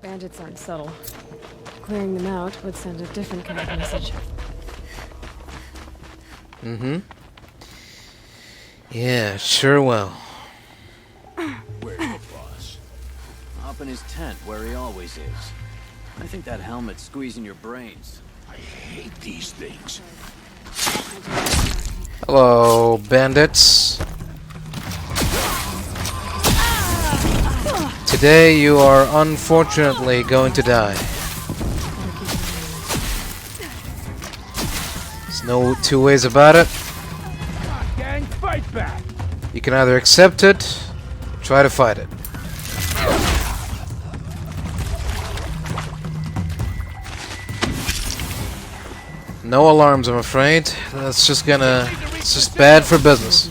Bandits aren't subtle. Clearing them out would send a different kind of message. Mm-hmm. Yeah, sure will. Where's the boss? Up in his tent, where he always is. I think that helmet's squeezing your brains. I hate these things. Hello, bandits. Today you are unfortunately going to die. There's no two ways about it. Gang, fight back! You can either accept it, or try to fight it. No alarms, I'm afraid. That's just gonna... It's just bad for business.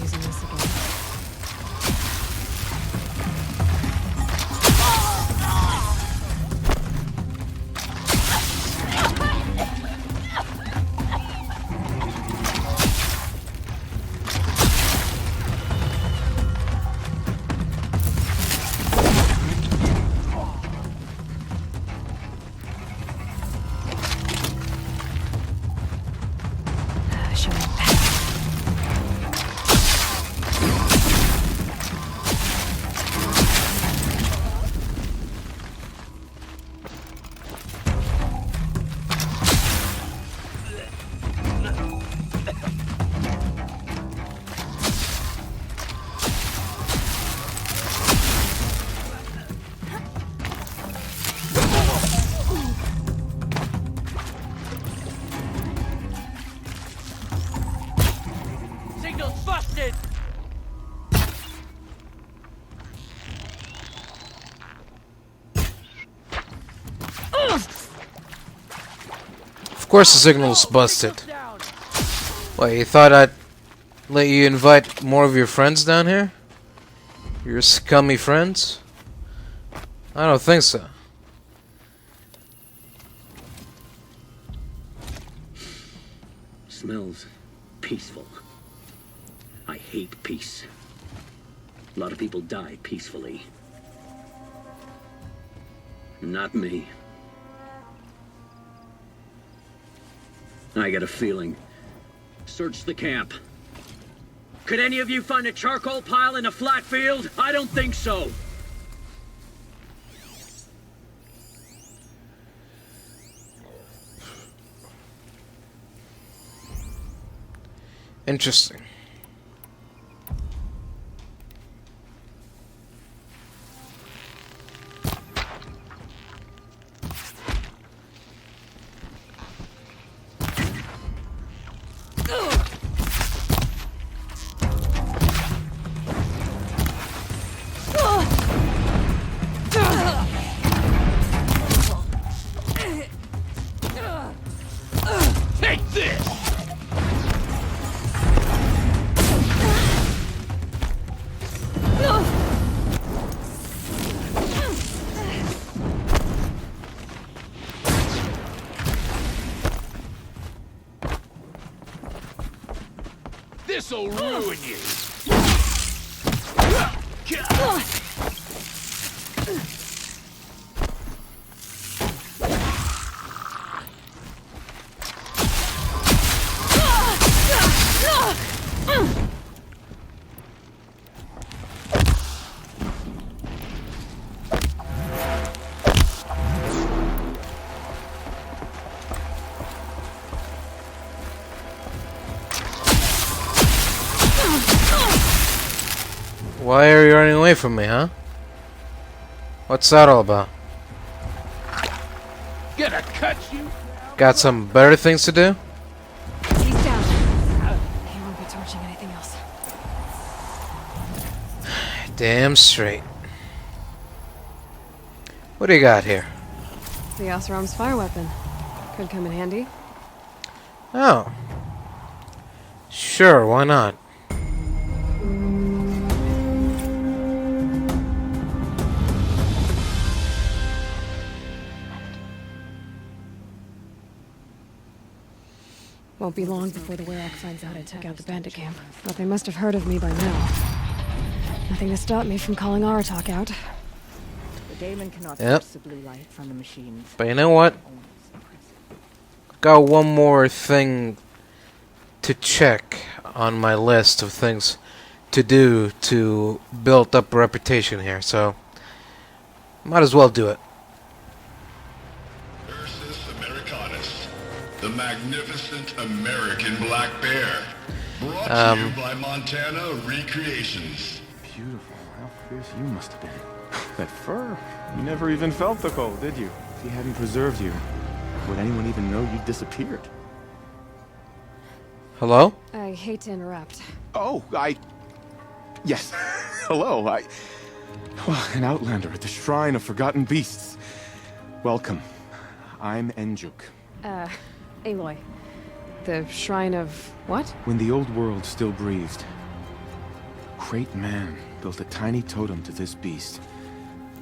Signal's busted! Of course the signal's busted. What, you thought I'd let you invite more of your friends down here? Your scummy friends? I don't think so. Smells peaceful. I hate peace. A lot of people die peacefully. Not me. I got a feeling. Search the camp. Could any of you find a charcoal pile in a flat field? I don't think so. Interesting. Take this! This'll ruin you! Why are you running away from me, huh? What's that all about? Gonna cut you? Got some better things to do? He's down. He won't be torching anything else. Damn straight. What do you got here? The Oseram's fire weapon. Could come in handy. Oh. Sure, why not? Won't be long before the Warlock finds out I took out the bandit camp. But they must have heard of me by now. Nothing to stop me from calling Aratak out. Damon cannot Yep. source the blue light from the machines. But you know what? Almost impressive. Got one more thing to check on my list of things to do to build up a reputation here, so might as well do it. Ursus Americanus, the magnificent American black bear. Brought to you by Montana Recreations. Beautiful. How fierce you must have been. That fur. You never even felt the cold, did you? If he hadn't preserved you, would anyone even know you disappeared? Hello? I hate to interrupt. Oh, Yes. Hello, Well, an outlander at the Shrine of Forgotten Beasts. Welcome. I'm Enjuk. Aloy. The Shrine of what? When the old world still breathed, a great man built a tiny totem to this beast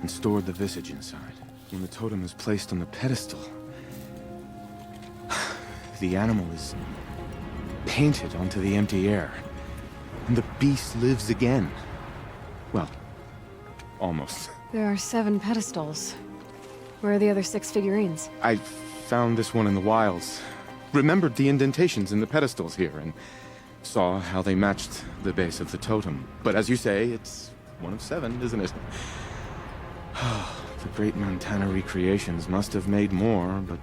and stored the visage inside. When the totem is placed on the pedestal, the animal is painted onto the empty air, and the beast lives again. Well, almost. There are 7 pedestals. Where are the other 6 figurines? I found this one in the wilds, remembered the indentations in the pedestals here, and saw how they matched the base of the totem. But as you say, it's one of 7, isn't it? The great Montana Recreations must have made more, but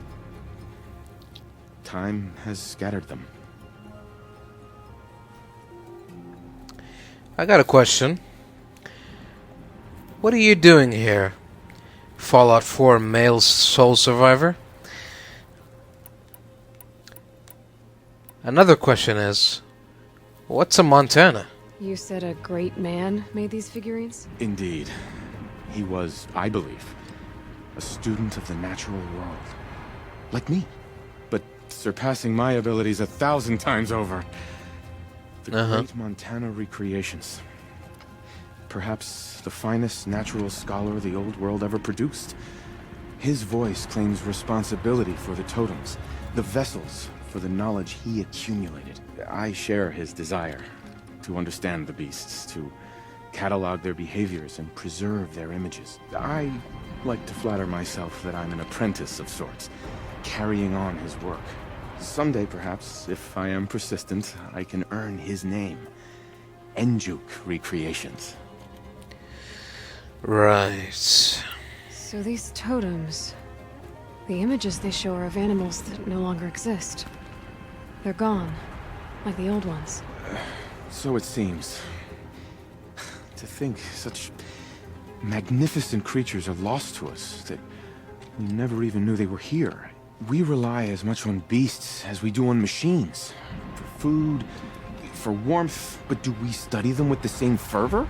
time has scattered them. I got a question. What are you doing here, Fallout 4 male soul survivor? Another question is, what's a Montana? You said a great man made these figurines? Indeed. He was, I believe, a student of the natural world. Like me. But surpassing my abilities 1,000 times over. The great Montana Recreations. Perhaps the finest natural scholar the old world ever produced. His voice claims responsibility for the totems, the vessels for the knowledge he accumulated. I share his desire to understand the beasts, to catalog their behaviors and preserve their images. I like to flatter myself that I'm an apprentice of sorts, carrying on his work. Someday, perhaps, if I am persistent, I can earn his name. Enjuk Recreations. Right. So these totems... The images they show are of animals that no longer exist. They're gone, like the old ones. So it seems. To think such magnificent creatures are lost to us, that we never even knew they were here. We rely as much on beasts as we do on machines. For food, for warmth, but do we study them with the same fervor?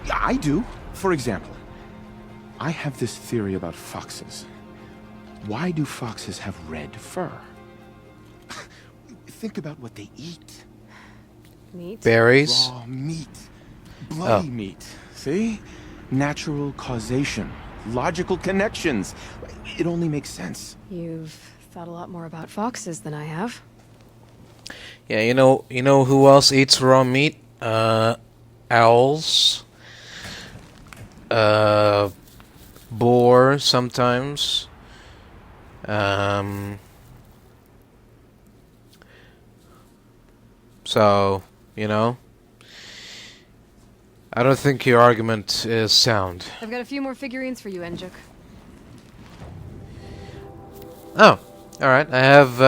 Yeah, I do. For example, I have this theory about foxes. Why do foxes have red fur? Think about what they eat. Meat? Berries? Raw meat. Bloody meat. See? Natural causation. Logical connections. It only makes sense. You've thought a lot more about foxes than I have. Yeah, you know who else eats raw meat? Owls. Boar sometimes. So, I don't think your argument is sound. I've got a few more figurines for you, Enjuk. Oh, alright. I have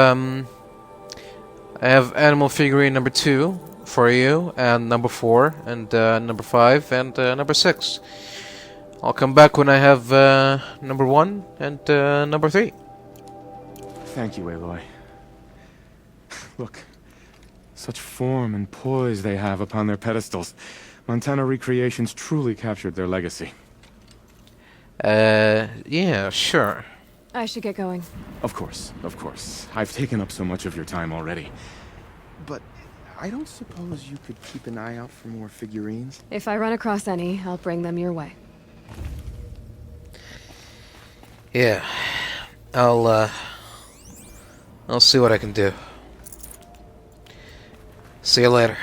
animal figurine number 2 for you, and number 4, and number 5, and number 6. I'll come back when I have number 1 and number 3. Thank you, Aloy. Look, such form and poise they have upon their pedestals. Montana Recreations truly captured their legacy. Yeah, sure. I should get going. Of course, of course. I've taken up so much of your time already. But I don't suppose you could keep an eye out for more figurines? If I run across any, I'll bring them your way. Yeah. I'll see what I can do. See you later.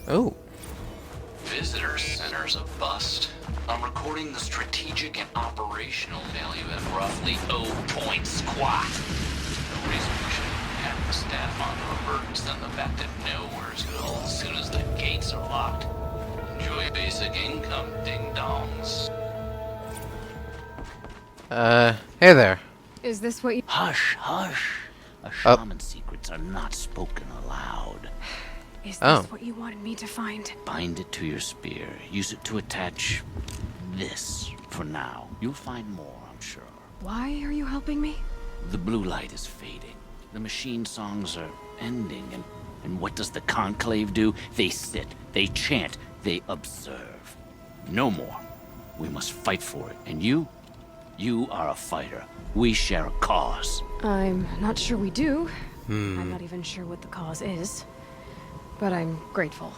Oh. data centers a bust. I'm recording the strategic and operational value at roughly 0 point squat. No reason we should have the staff on alerts than the fact that nowhere's cold as soon as the gates are locked. Enjoy basic income, ding-dongs. Hey there. Is this what you... Hush, hush. A shaman's secrets are not spoken aloud. Is this what you wanted me to find? Bind it to your spear. Use it to attach this for now. You'll find more, I'm sure. Why are you helping me? The blue light is fading. The machine songs are ending, and what does the conclave do? They sit, they chant, they observe. No more. We must fight for it, and you are a fighter. We share a cause. I'm not sure we do. I'm not even sure what the cause is. But I'm grateful.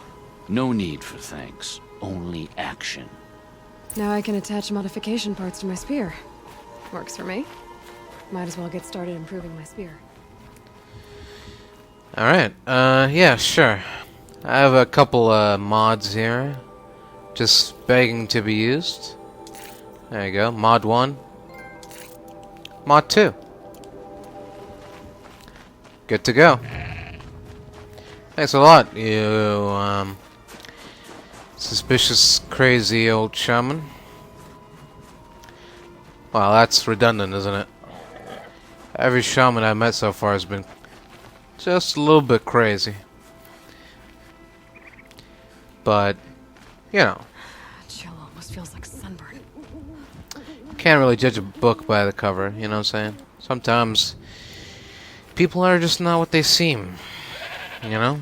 No need for thanks, only action. Now I can attach modification parts to my spear. Works for me. Might as well get started improving my spear. Alright, yeah, sure. I have a couple mods here. Just begging to be used. There you go, mod 1. Mod 2. Good to go. Thanks a lot, you, suspicious, crazy old shaman. Well, that's redundant, isn't it? Every shaman I've met so far has been just a little bit crazy. But, you know. Chill almost feels like sunburn. Can't really judge a book by the cover, you know what I'm saying? Sometimes people are just not what they seem, you know?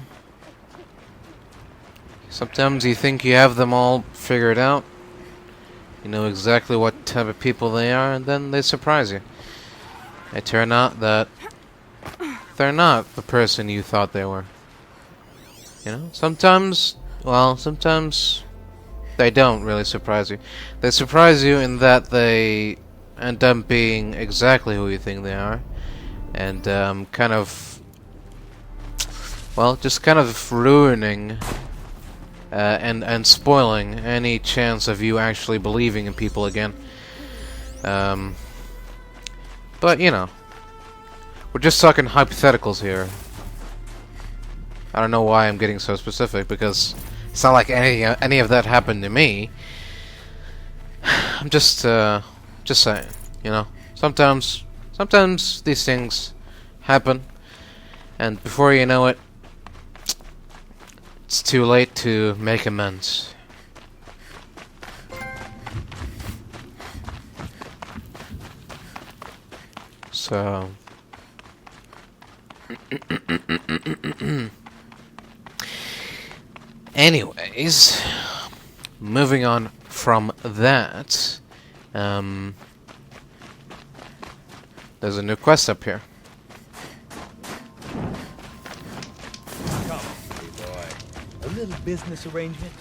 Sometimes you think you have them all figured out. You know exactly what type of people they are, and then they surprise you. They turn out that they're not the person you thought they were. You know? Sometimes, well, sometimes they don't really surprise you. They surprise you in that they end up being exactly who you think they are. And kind of, well, just kind of ruining and spoiling any chance of you actually believing in people again. But, you know, we're just talking hypotheticals here. I don't know why I'm getting so specific, because it's not like any of that happened to me. I'm just saying, you know. Sometimes these things happen, and before you know it, it's too late to make amends. So anyways, moving on from that, there's a new quest up here. Come, Aloy. A little business arrangement.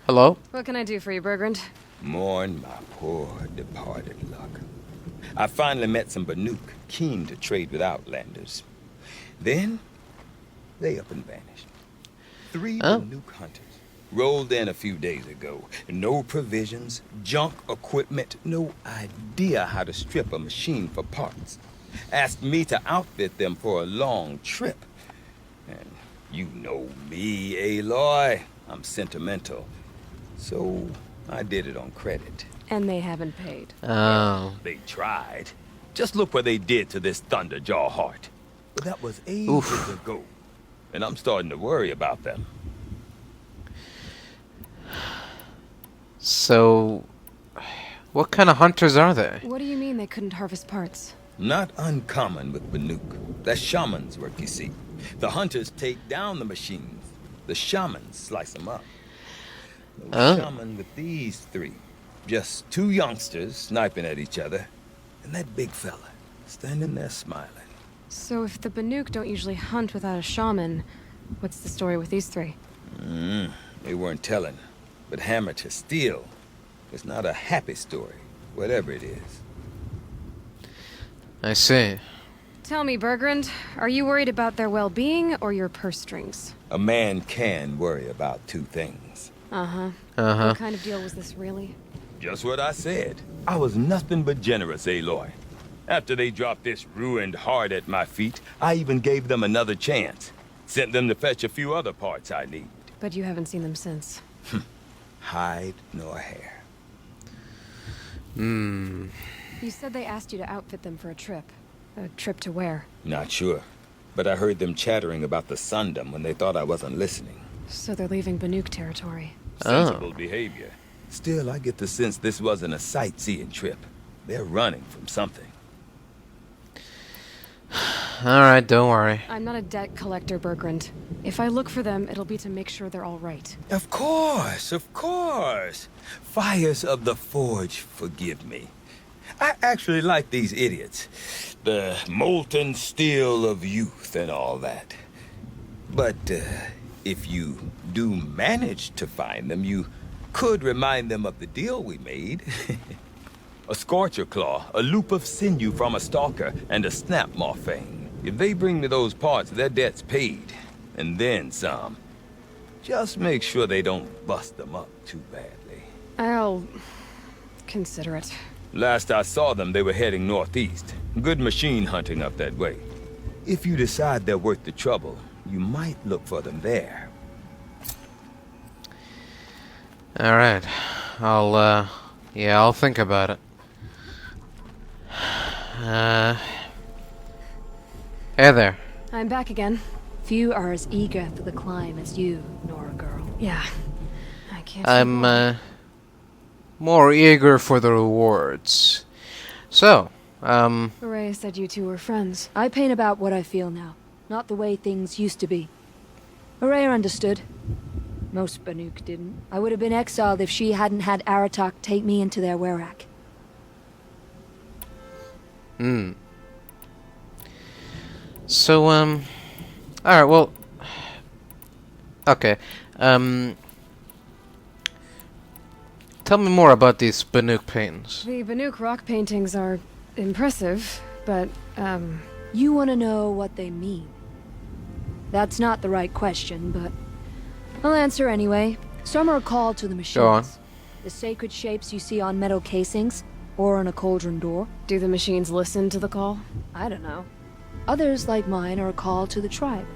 Hello? What can I do for you, Burgrend? Mourn my poor departed luck. I finally met some Banuk keen to trade with Outlanders. Then, they up and vanished. 3 Banuk hunters rolled in a few days ago. No provisions, junk equipment, no idea how to strip a machine for parts. Asked me to outfit them for a long trip. And you know me, Aloy. I'm sentimental. So, I did it on credit. And they haven't paid. Oh. They tried. Just look what they did to this Thunderjaw heart. But that was ages ago. And I'm starting to worry about them. So, what kind of hunters are they? What do you mean they couldn't harvest parts? Not uncommon with Banuk. That's shaman's work, you see. The hunters take down the machines. The shamans slice them up. No shaman with these 3. Just 2 youngsters sniping at each other. And that big fella standing there smiling. So if the Banuk don't usually hunt without a shaman, what's the story with these 3? They weren't telling. But hammer to steel. It's not a happy story, whatever it is. I see. Tell me, Burgrend, are you worried about their well-being or your purse strings? A man can worry about two things. Uh-huh. Uh-huh. What kind of deal was this, really? Just what I said. I was nothing but generous, Aloy. After they dropped this ruined heart at my feet, I even gave them another chance. Sent them to fetch a few other parts I need. But you haven't seen them since. Hide nor hair. Hmm. You said they asked you to outfit them for a trip. A trip to where? Not sure. But I heard them chattering about the Sundom when they thought I wasn't listening. So they're leaving Banuk territory. Sensible behavior. Still, I get the sense this wasn't a sightseeing trip. They're running from something. Alright, don't worry. I'm not a debt collector, Burgrend. If I look for them, it'll be to make sure they're all right. Of course, of course. Fires of the Forge, forgive me. I actually like these idiots. The molten steel of youth and all that. But if you do manage to find them, you could remind them of the deal we made. A scorcher claw, a loop of sinew from a stalker, and a snap morphine. If they bring me those parts, their debt's paid. And then some. Just make sure they don't bust them up too badly. I'll consider it. Last I saw them, they were heading northeast. Good machine hunting up that way. If you decide they're worth the trouble, you might look for them there. Alright. I'll think about it. Hey there. I'm back again. Few are as eager for the climb as you, Nora girl. Yeah. I can't... I'm, more eager for the rewards. So, Ray said you two were friends. I paint about what I feel now, not the way things used to be. Araya understood. Most Banuk didn't. I would have been exiled if she hadn't had Aratak take me into their werak. So, alright, well... Okay, tell me more about these Banuk paintings. The Banuk rock paintings are impressive, but, You want to know what they mean? That's not the right question, but I'll answer anyway. Some are called to the machines. Go on. The sacred shapes you see on metal casings, or on a cauldron door. Do the machines listen to the call? I don't know. Others, like mine, are called to the tribe.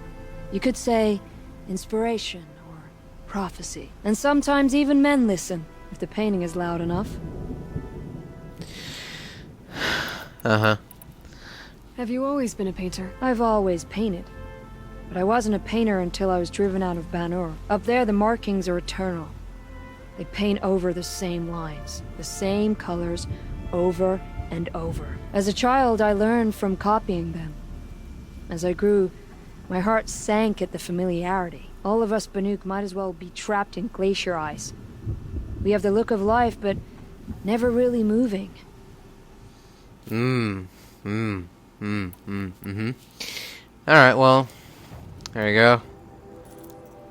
You could say inspiration or prophecy. And sometimes even men listen, if the painting is loud enough. Uh-huh. Have you always been a painter? I've always painted. But I wasn't a painter until I was driven out of Banur. Up there, the markings are eternal. They paint over the same lines, the same colors, over and over. As a child, I learned from copying them. As I grew, my heart sank at the familiarity. All of us Banuk might as well be trapped in glacier ice. We have the look of life, but never really moving. Alright, well, there you go.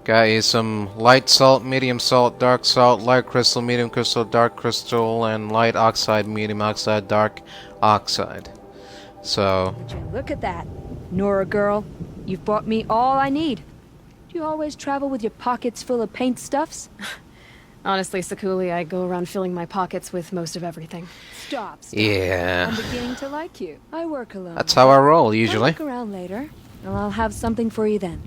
Got you some light salt, medium salt, dark salt, light crystal, medium crystal, dark crystal, and light oxide, medium oxide, dark oxide. So... Would you look at that, Nora girl? You've brought me all I need. Do you always travel with your pockets full of paint stuffs? Honestly, Sakuli, I go around filling my pockets with most of everything. Stop. Yeah. I'm beginning to like you. I work alone. That's how I roll, usually. I'll look around later, and I'll have something for you then.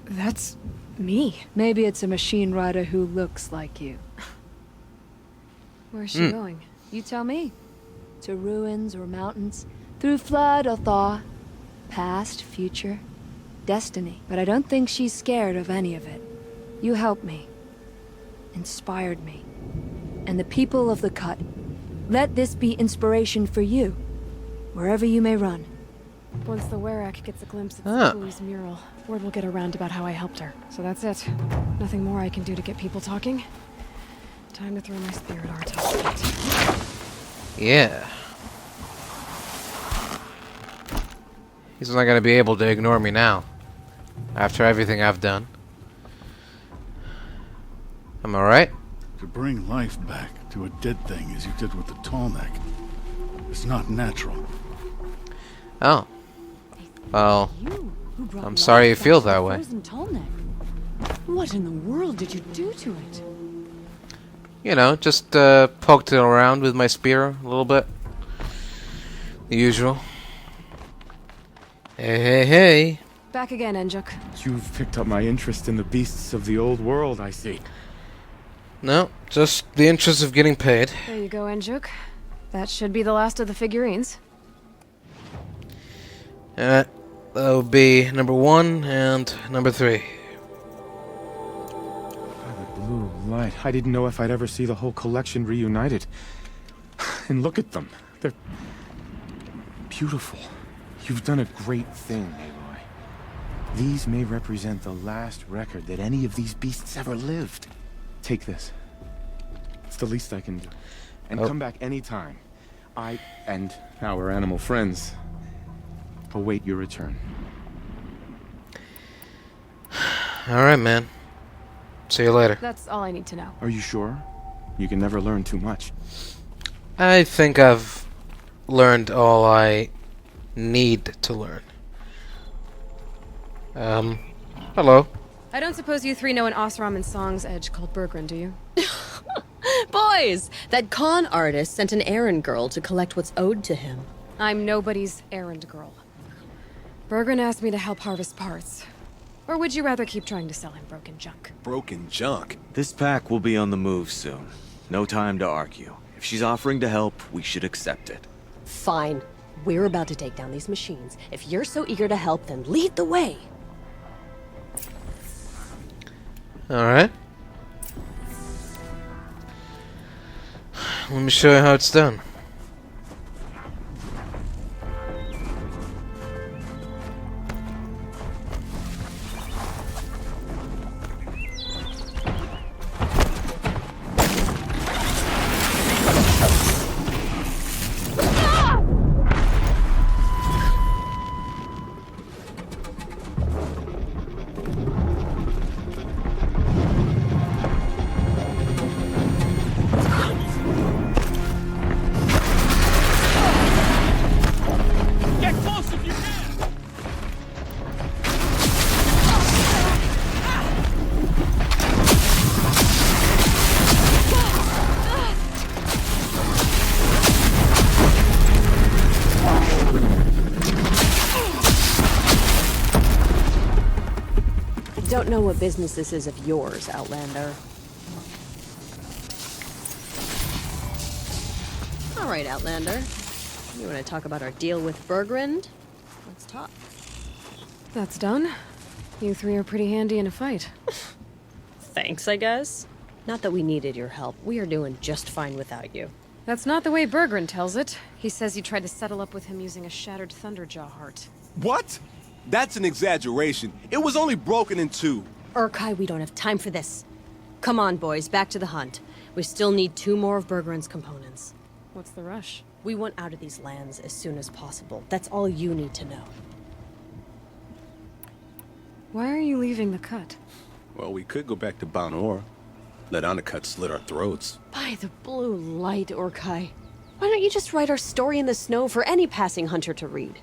That's... me? Maybe it's a machine rider who looks like you. Where's she going? You tell me. To ruins or mountains, through flood or thaw, past, future, destiny. But I don't think she's scared of any of it. You helped me. Inspired me. And the people of the Cut. Let this be inspiration for you, wherever you may run. Once the Werak gets a glimpse of Sakuli's mural, word will get around about how I helped her. So that's it. Nothing more I can do to get people talking. Time to throw my spirit art out. Yeah. He's not gonna be able to ignore me now. After everything I've done. Am I right? To bring life back to a dead thing as you did with the tall neck is not natural. Oh. Well, Who brought I'm sorry you life feel back to the that way. frozen tall neck? What in the world did you do to it? You know, just poked it around with my spear a little bit. The usual. Hey. Back again, Enjuk. You've picked up my interest in the beasts of the old world, I see. No, just the interest of getting paid. There you go, Enjuk. That should be the last of the figurines. That would be number 1 and number 3. By the blue light, I didn't know if I'd ever see the whole collection reunited. And look at them. They're beautiful. You've done a great thing, Aloy. These may represent the last record that any of these beasts ever lived. Take this. It's the least I can do. And come back anytime. I and our animal friends await your return. Alright, man. See you later. That's all I need to know. Are you sure? You can never learn too much. I think I've learned all I need to learn. Hello. I don't suppose you three know an Osram and Song's edge called Burgrend, do you? Boys, that con artist sent an errand girl to collect what's owed to him. I'm nobody's errand girl. Burgrend asked me to help harvest parts. Or would you rather keep trying to sell him broken junk? Broken junk? This pack will be on the move soon. No time to argue. If she's offering to help, we should accept it. Fine. We're about to take down these machines. If you're so eager to help, then lead the way. Alright. Let me show you how it's done. Don't know what business this is of yours, Outlander. All right, Outlander. You want to talk about our deal with Burgrend? Let's talk. That's done. You three are pretty handy in a fight. Thanks, I guess. Not that we needed your help. We are doing just fine without you. That's not the way Burgrend tells it. He says you tried to settle up with him using a shattered Thunderjaw heart. What? That's an exaggeration. It was only broken in 2. Urkai, we don't have time for this. Come on, boys, back to the hunt. We still need 2 more of Burgrend's components. What's the rush? We want out of these lands as soon as possible. That's all you need to know. Why are you leaving the cut? Well, we could go back to Banor. Let Undercut slit our throats. By the blue light, Urkai. Why don't you just write our story in the snow for any passing hunter to read?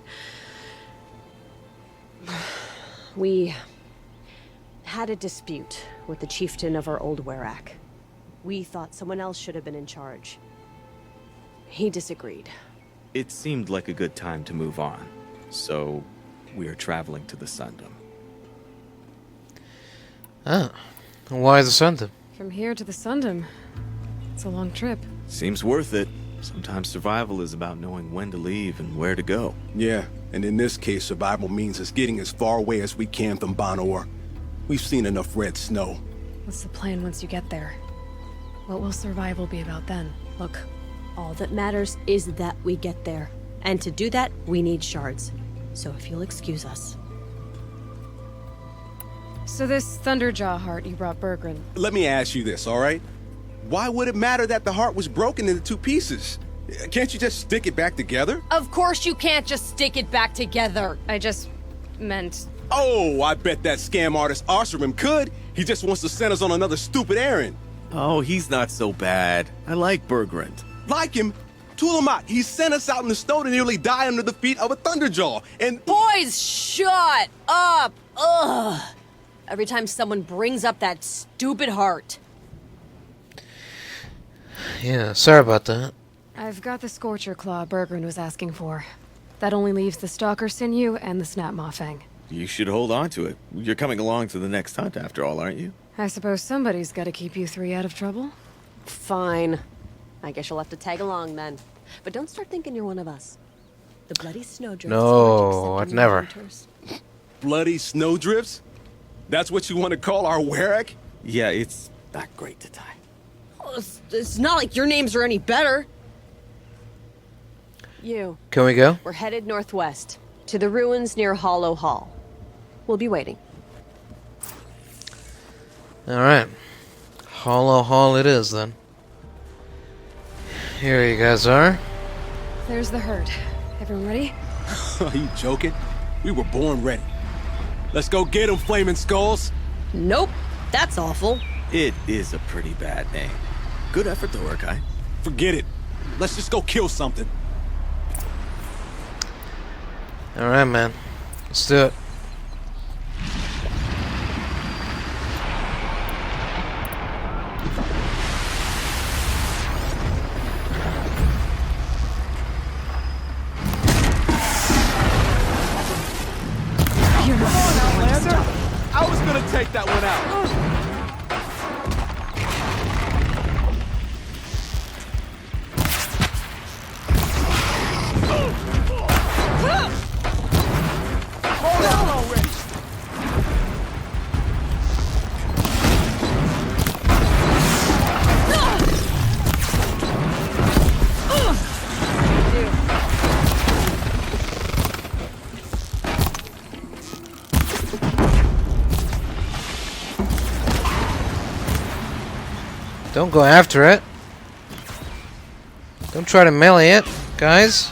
We had a dispute with the chieftain of our old Werak. We thought someone else should have been in charge. He disagreed. It seemed like a good time to move on, so we are traveling to the Sundom. Ah, why the Sundom? From here to the Sundom. It's a long trip. Seems worth it. Sometimes survival is about knowing when to leave and where to go. Yeah, and in this case, survival means us getting as far away as we can from Banor. We've seen enough red snow. What's the plan once you get there? What will survival be about then? Look, all that matters is that we get there. And to do that, we need shards. So if you'll excuse us. So this Thunderjaw heart you brought Burgrend. Let me ask you this, all right? Why would it matter that the heart was broken into 2 pieces? Can't you just stick it back together? Of course you can't just stick it back together. I just meant... Oh, I bet that scam artist Arsarim could. He just wants to send us on another stupid errand. Oh, he's not so bad. I like Burgrend. Like him? Tulamat, he sent us out in the snow to nearly die under the feet of a thunderjaw. And Boys, shut up! Ugh! Every time someone brings up that stupid heart. Yeah, sorry about that. I've got the Scorcher Claw Burgrend was asking for. That only leaves the Stalker Sinew and the Snap Maw Fang. You should hold on to it. You're coming along to the next hunt after all, aren't you? I suppose somebody's got to keep you three out of trouble. Fine. I guess you'll have to tag along then. But don't start thinking you're one of us. The bloody snowdrifts. No, I'd never. bloody snowdrifts? That's what you want to call our Werak? Yeah, it's not great to tie. Oh, it's not like your names are any better. You. Can we go? We're headed northwest, to the ruins near Hollow Hall. We'll be waiting. Alright. Hollow Hall it is, then. Here you guys are. There's the herd. Everyone ready? Are you joking? We were born ready. Let's go get them, Flaming Skulls. Nope. That's awful. It is a pretty bad name. Good effort though, Urkai. Forget it. Let's just go kill something. Alright, man. Let's do it. I was gonna take that one out. Hold on already. Don't go after it. Don't try to melee it, guys.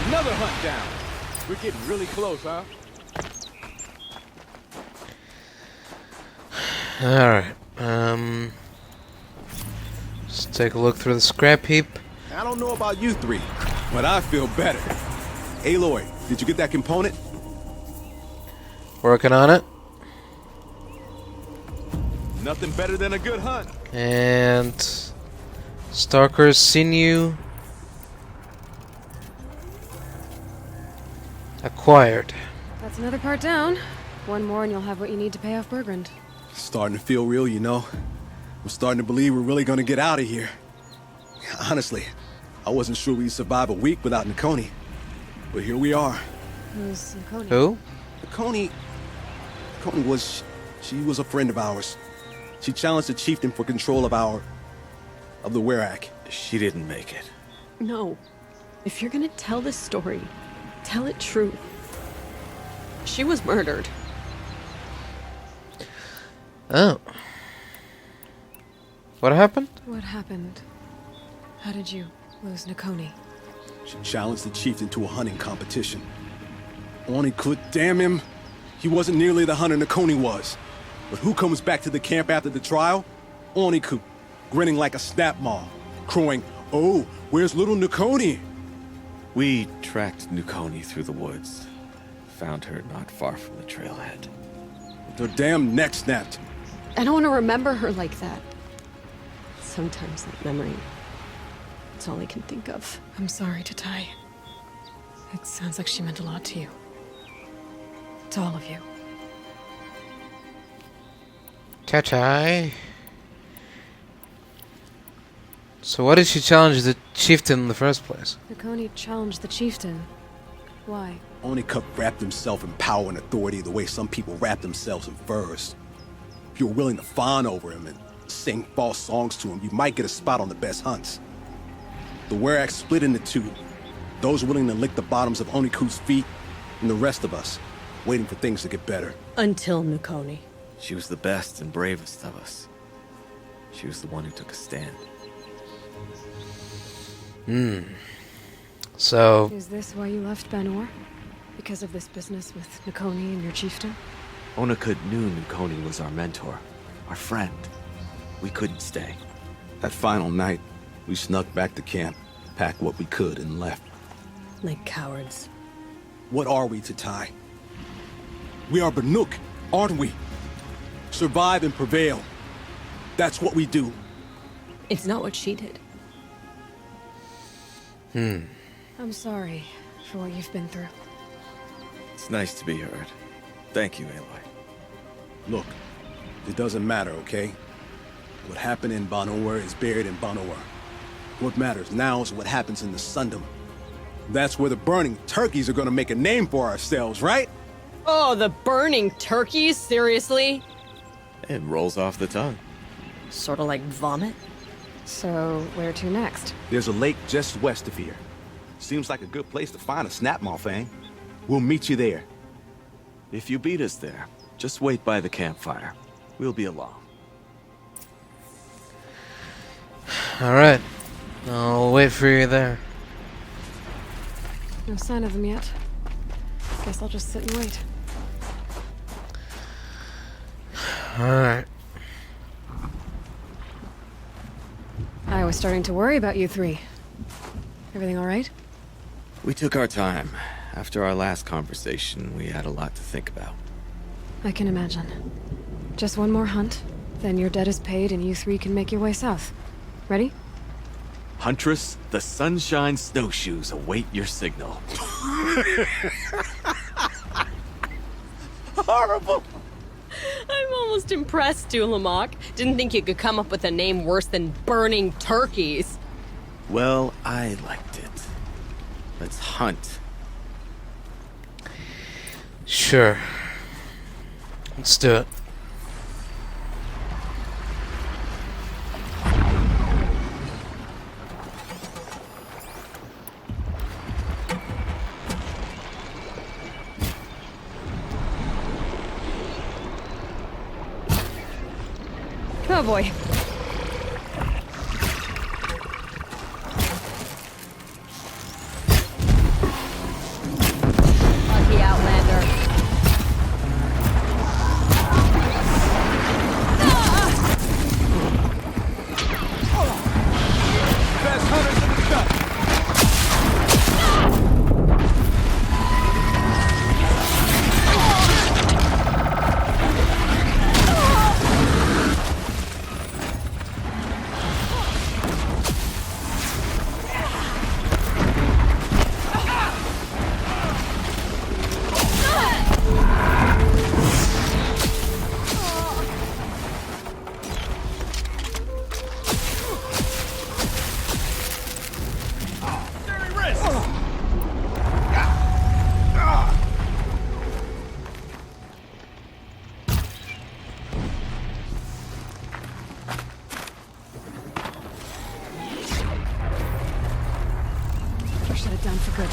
Another hunt down. We're getting really close, huh? Alright. Let's take a look through the scrap heap. I don't know about you three, but I feel better. Aloy, did you get that component? Working on it. Nothing better than a good hunt. And Stalker's Sinew acquired. That's another part down. One more and you'll have what you need to pay off Burgrend. Starting to feel real, you know. I'm starting to believe we're really gonna get out of here. Honestly, I wasn't sure we'd survive a week without Nakoni. But here we are. Who's Nakoni? Who? Nakoni was... she was a friend of ours. She challenged the chieftain for control of the Werak. She didn't make it. No. If you're gonna tell this story, tell it true. She was murdered. Oh. What happened? What happened? How did you lose Nakoni? She challenged the chieftain to a hunting competition. Oni could, damn him. He wasn't nearly the hunter Nakoni was. But who comes back to the camp after the trial? Oniku, grinning like a snap maw, crowing, "Oh, where's little Nakoni?" We tracked Nakoni through the woods. Found her not far from the trailhead. With her damn neck snapped. I don't want to remember her like that. Sometimes that memory, it's all I can think of. I'm sorry to Tai. It sounds like she meant a lot to you. To all of you. Tai. So why did she challenge the chieftain in the first place? Nakoni challenged the chieftain. Why? Onikuk wrapped himself in power and authority the way some people wrap themselves in furs. If you were willing to fawn over him and sing false songs to him, you might get a spot on the best hunts. The Werak split into two. Those willing to lick the bottoms of Oniku's feet, and the rest of us, waiting for things to get better. Until Nakoni. She was the best and bravest of us. She was the one who took a stand. So... Is this why you left Banor? Because of this business with Nakoni and your chieftain? Onakut knew Nukoni was our mentor, our friend. We couldn't stay. That final night, we snuck back to camp, packed what we could, and left. Like cowards. What are we to Ty? We are Banuk, aren't we? Survive and prevail. That's what we do. It's not what she did. I'm sorry for what you've been through. It's nice to be heard. Thank you, Aloy. Look, it doesn't matter, okay? What happened in Banur is buried in Banur. What matters now is what happens in the Sundom. That's where the burning turkeys are gonna make a name for ourselves, right? Oh, the burning turkeys? Seriously? It rolls off the tongue. Sorta like vomit? So, where to next? There's a lake just west of here. Seems like a good place to find a snapmaw fang. We'll meet you there. If you beat us there, just wait by the campfire. We'll be along. Alright. I'll wait for you there. No sign of them yet. Guess I'll just sit and wait. Alright. I was starting to worry about you three. Everything alright? We took our time. After our last conversation, we had a lot to think about. I can imagine. Just one more hunt, then your debt is paid and you three can make your way south. Ready? Huntress, the Sunshine Snowshoes await your signal. Horrible! I'm almost impressed, Dulamok. Didn't think you could come up with a name worse than burning turkeys. Well, I liked it. Let's hunt. Sure. Let's do it. Oh boy. Lucky Outlander. Best hunters in the cut. Shut it down for good.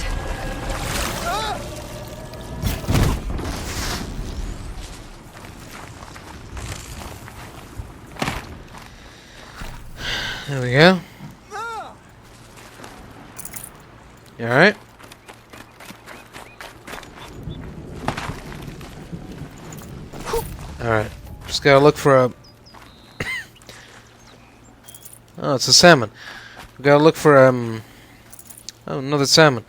There we go. You alright? Alright. Just gotta look for a... Oh, it's a salmon. We gotta look for, Oh, another salmon.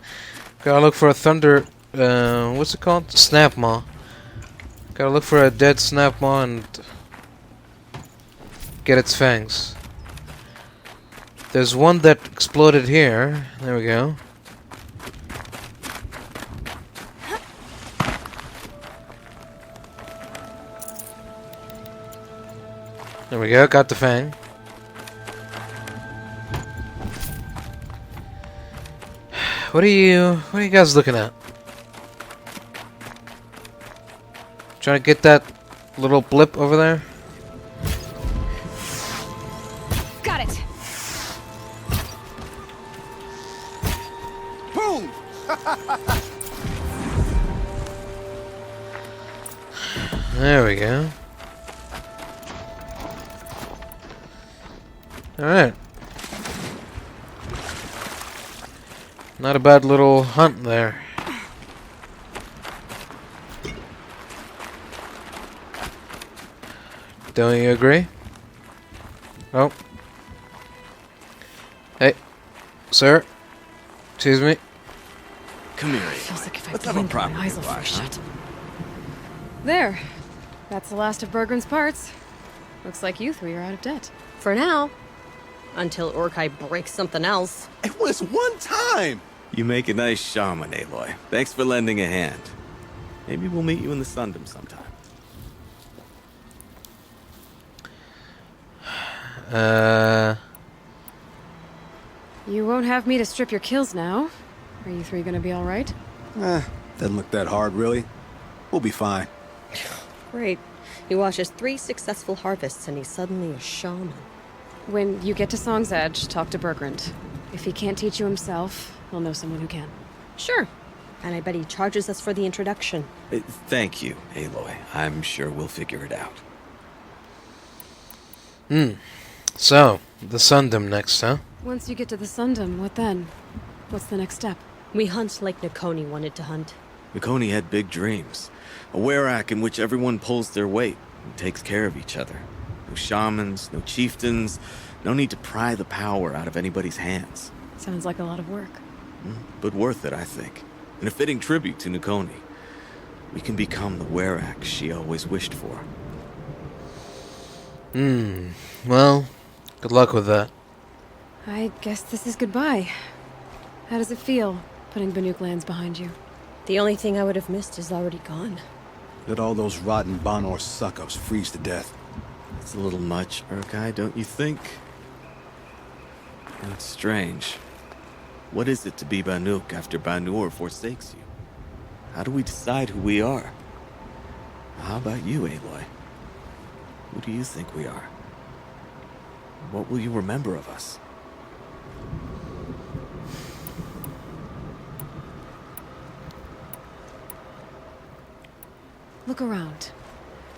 Gotta look for a thunder... what's it called? Snapmaw. Gotta look for a dead snapmaw and... get its fangs. There's one that exploded here. There we go. There we go, got the fang. What are you guys looking at? Trying to get that little blip over there? Got it. Boom! There we go. Alright. Not a bad little hunt there. Don't you agree? Oh. Hey. Sir. Excuse me. Come here, Feels like if I Let's have a blink, my proper eyes will goodbye, freeze huh? shut. There. That's the last of Burgrend's parts. Looks like you three are out of debt. For now. Until Orkai breaks something else. It was one time! You make a nice shaman, Aloy. Thanks for lending a hand. Maybe we'll meet you in the Sundom sometime. You won't have me to strip your kills now. Are you three gonna be alright? Doesn't look that hard, really. We'll be fine. Great. He watches 3 successful harvests and he's suddenly a shaman. When you get to Song's Edge, talk to Burgrend. If he can't teach you himself, he'll know someone who can. Sure. And I bet he charges us for the introduction. Thank you, Aloy. I'm sure we'll figure it out. So, the Sundom next, huh? Once you get to the Sundom, what then? What's the next step? We hunt like Nakoni wanted to hunt. Nakoni had big dreams. A werak in which everyone pulls their weight and takes care of each other. No shamans, no chieftains, no need to pry the power out of anybody's hands. Sounds like a lot of work. But worth it, I think. And a fitting tribute to Nakoni. We can become the werak she always wished for. Well, good luck with that. I guess this is goodbye. How does it feel, putting Banuk lands behind you? The only thing I would have missed is already gone. Let all those rotten Banor suck-ups freeze to death. It's a little much, Urkai, don't you think? That's strange. What is it to be Banuk after Banur forsakes you? How do we decide who we are? How about you, Aloy? Who do you think we are? What will you remember of us? Look around.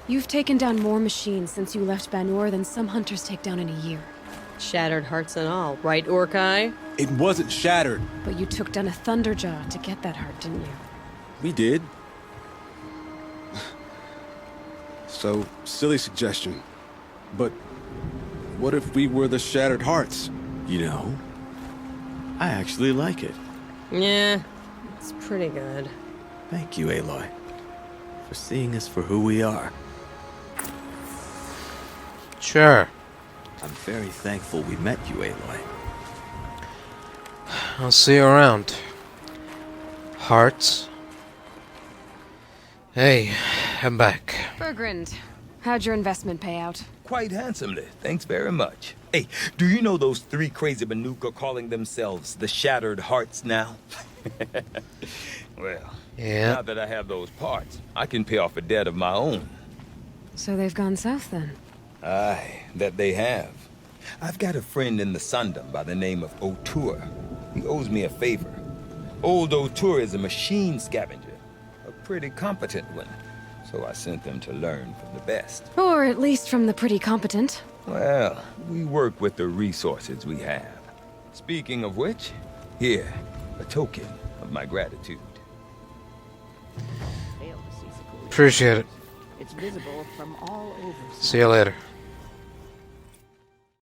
You've taken down more machines since you left Banur than some hunters take down in a year. Shattered hearts and all, right, Orkai? It wasn't shattered. But you took down a Thunderjaw to get that heart, didn't you? We did. So, silly suggestion. But what if we were the Shattered Hearts? You know, I actually like it. Yeah, it's pretty good. Thank you, Aloy, for seeing us for who we are. Sure. I'm very thankful we met you, Aloy. I'll see you around. Hearts. Hey, I'm back. Burgrend, how'd your investment pay out? Quite handsomely, thanks very much. Hey, do you know those 3 crazy Banuk are calling themselves the Shattered Hearts now? Well, yeah. Now that I have those parts, I can pay off a debt of my own. So they've gone south then? Aye, that they have. I've got a friend in the Sundom by the name of O'Toole. He owes me a favor. Old O'Toole is a machine scavenger, a pretty competent one. So I sent them to learn from the best. Or at least from the pretty competent. Well, we work with the resources we have. Speaking of which, here, a token of my gratitude. Appreciate it. It's visible from all over. See you later.